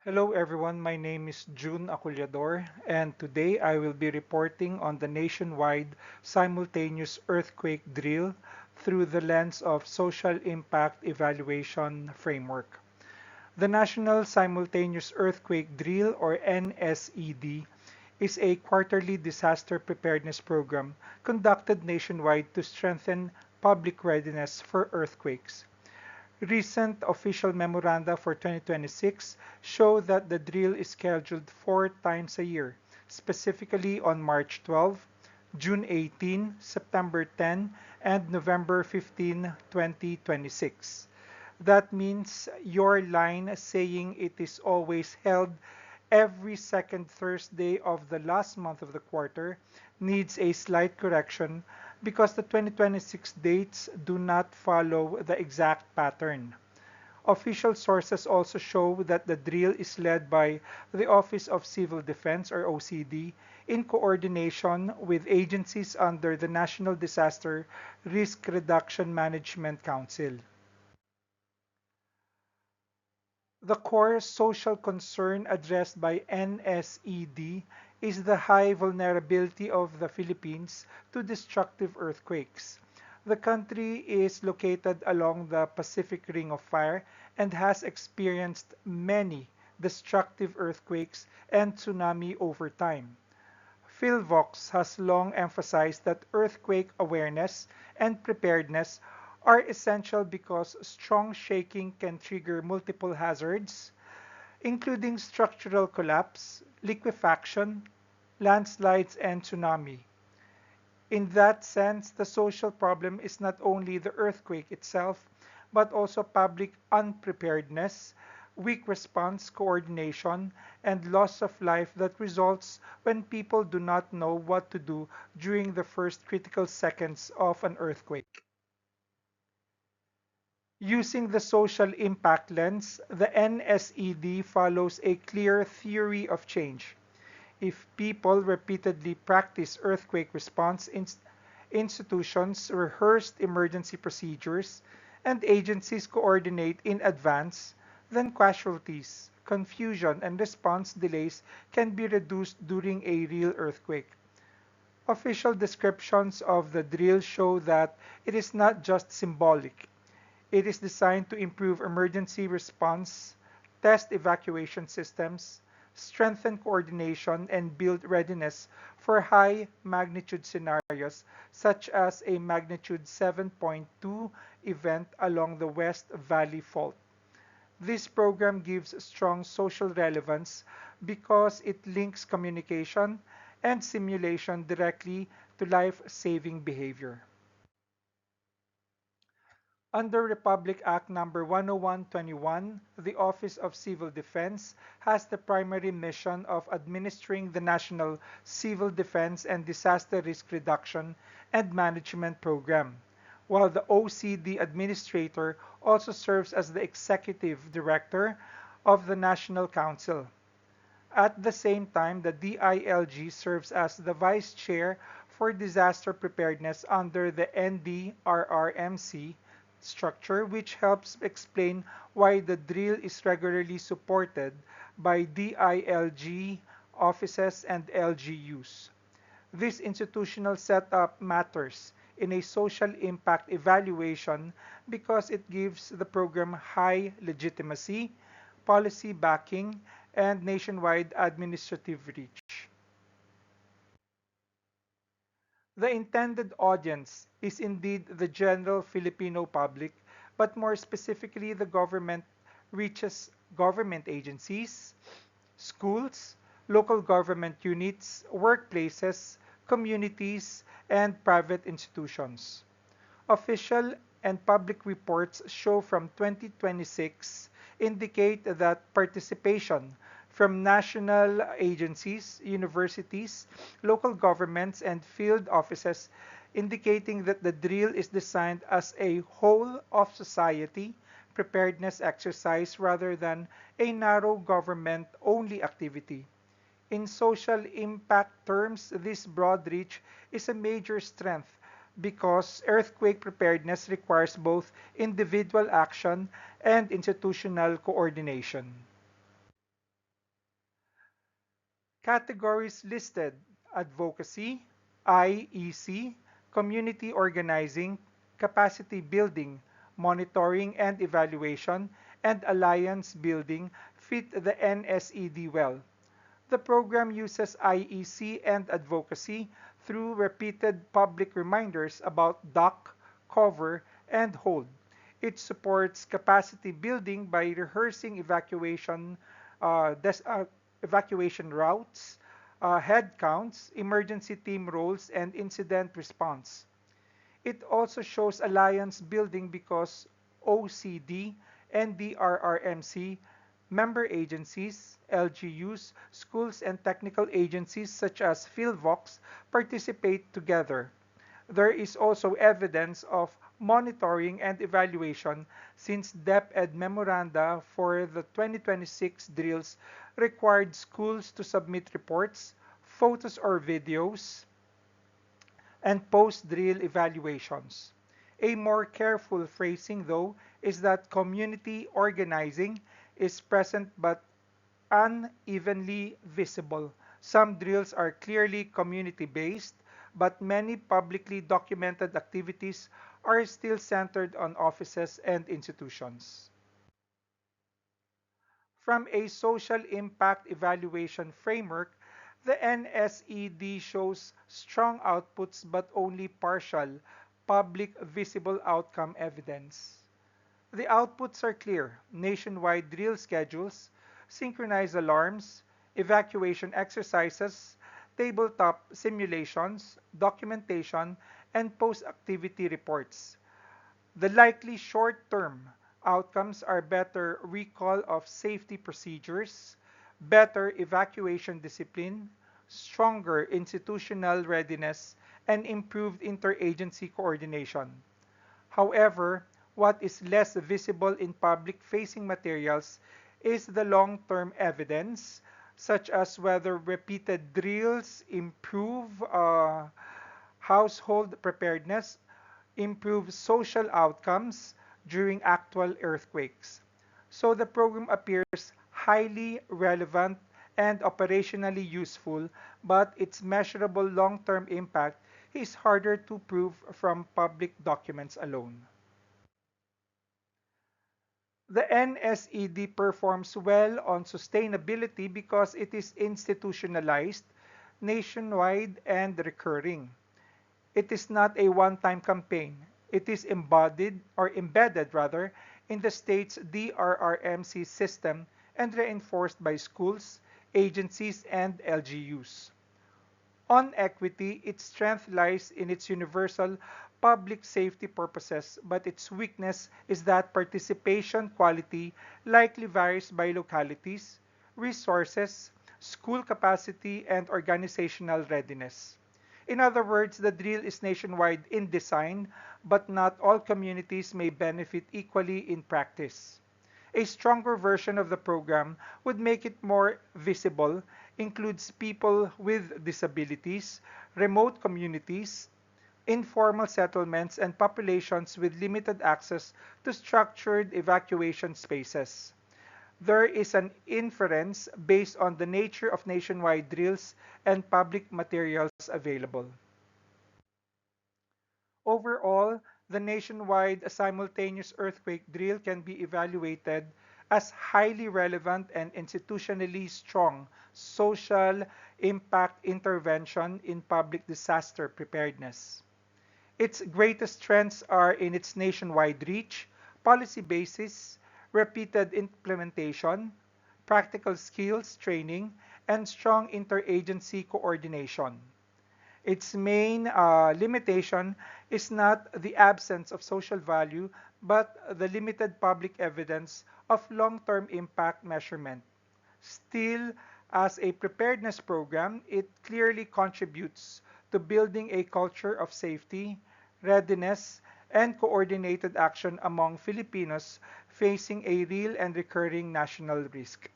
Hello everyone, my name is June Aculyador and today I will be reporting on the nationwide simultaneous earthquake drill through the lens of Social Impact Evaluation Framework. The National Simultaneous Earthquake Drill or NSED is a quarterly disaster preparedness program conducted nationwide to strengthen public readiness for earthquakes. Recent official memoranda for 2026 show that the drill is scheduled 4 times a year, specifically on March 12, June 18, September 10, and November 15, 2026. That means your line saying it is always held every second Thursday of the last month of the quarter needs a slight correction because the 2026 dates do not follow the exact pattern. Official sources also show that the drill is led by the Office of Civil Defense or OCD in coordination with agencies under the National Disaster Risk Reduction Management Council. The core social concern addressed by NSED is the high vulnerability of the Philippines to destructive earthquakes. The country is located along the Pacific Ring of Fire and has experienced many destructive earthquakes and tsunami over time. PhilVox has long emphasized that earthquake awareness and preparedness are essential because strong shaking can trigger multiple hazards, including structural collapse, liquefaction, landslides, and tsunami. In that sense, the social problem is not only the earthquake itself, but also public unpreparedness, weak response coordination, and loss of life that results when people do not know what to do during the first critical seconds of an earthquake. Using the social impact lens, the NSED follows a clear theory of change. If people repeatedly practice earthquake response, institutions rehearse emergency procedures, and agencies coordinate in advance, then casualties, confusion, and response delays can be reduced during a real earthquake. Official descriptions of the drill show that it is not just symbolic. It is designed to improve emergency response, test evacuation systems, strengthen coordination, and build readiness for high magnitude scenarios such as a magnitude 7.2 event along the West Valley Fault. This program gives strong social relevance because it links communication and simulation directly to life-saving behavior. Under Republic Act No. 10121, the Office of Civil Defense has the primary mission of administering the National Civil Defense and Disaster Risk Reduction and Management Program, while the OCD Administrator also serves as the Executive Director of the National Council. At the same time, the DILG serves as the Vice Chair for Disaster Preparedness under the NDRRMC structure, which helps explain why the drill is regularly supported by DILG offices and LGUs. This institutional setup matters in a social impact evaluation because it gives the program high legitimacy, policy backing, and nationwide administrative reach. The intended audience is indeed the general Filipino public, but more specifically, the government reaches government agencies, schools, local government units, workplaces, communities, and private institutions. Official and public reports show from 2026 indicate that participation from national agencies, universities, local governments, and field offices indicating that the drill is designed as a whole of society preparedness exercise rather than a narrow government only activity. In social impact terms, this broad reach is a major strength because earthquake preparedness requires both individual action and institutional coordination. Categories listed: advocacy, IEC, community organizing, capacity building, monitoring and evaluation, and alliance building fit the NSED well. The program uses IEC and advocacy through repeated public reminders about duck, cover, and hold. It supports capacity building by rehearsing evacuation routes, head counts, emergency team roles, and incident response. It also shows alliance building because OCD, NDRRMC, member agencies, LGUs, schools, and technical agencies such as PhilVox participate together. There is also evidence of monitoring and evaluation since DepEd memoranda for the 2026 drills required schools to submit reports, photos or videos, and post-drill evaluations. A more careful phrasing, though, is that community organizing is present but unevenly visible. Some drills are clearly community-based, but many publicly documented activities are still centered on offices and institutions. From a social impact evaluation framework, the NSED shows strong outputs but only partial, public visible outcome evidence. The outputs are clear: nationwide drill schedules, synchronized alarms, evacuation exercises, tabletop simulations, documentation, and post-activity reports. The likely short-term outcomes are better recall of safety procedures, better evacuation discipline, stronger institutional readiness, and improved interagency coordination. However, what is less visible in public-facing materials is the long-term evidence, such as whether repeated drills improve household preparedness, improve social outcomes during actual earthquakes. So the program appears highly relevant and operationally useful, but its measurable long-term impact is harder to prove from public documents alone. The NSED performs well on sustainability because it is institutionalized, nationwide, and recurring. It is not a one-time campaign. It is embodied or embedded rather in the state's DRRMC system and reinforced by schools, agencies, and LGUs. On equity, its strength lies in its universal public safety purposes, but its weakness is that participation quality likely varies by localities, resources, school capacity, and organizational readiness. In other words, the drill is nationwide in design, but not all communities may benefit equally in practice. A stronger version of the program would make it more visible, includes people with disabilities, remote communities, informal settlements, and populations with limited access to structured evacuation spaces. There is an inference based on the nature of nationwide drills and public materials available. Overall, the nationwide simultaneous earthquake drill can be evaluated as highly relevant and institutionally strong social impact intervention in public disaster preparedness. Its greatest strengths are in its nationwide reach, policy basis, repeated implementation, practical skills training, and strong interagency coordination. Its main limitation is not the absence of social value, but the limited public evidence of long-term impact measurement. Still, as a preparedness program, it clearly contributes to building a culture of safety, readiness, and coordinated action among Filipinos facing a real and recurring national risk.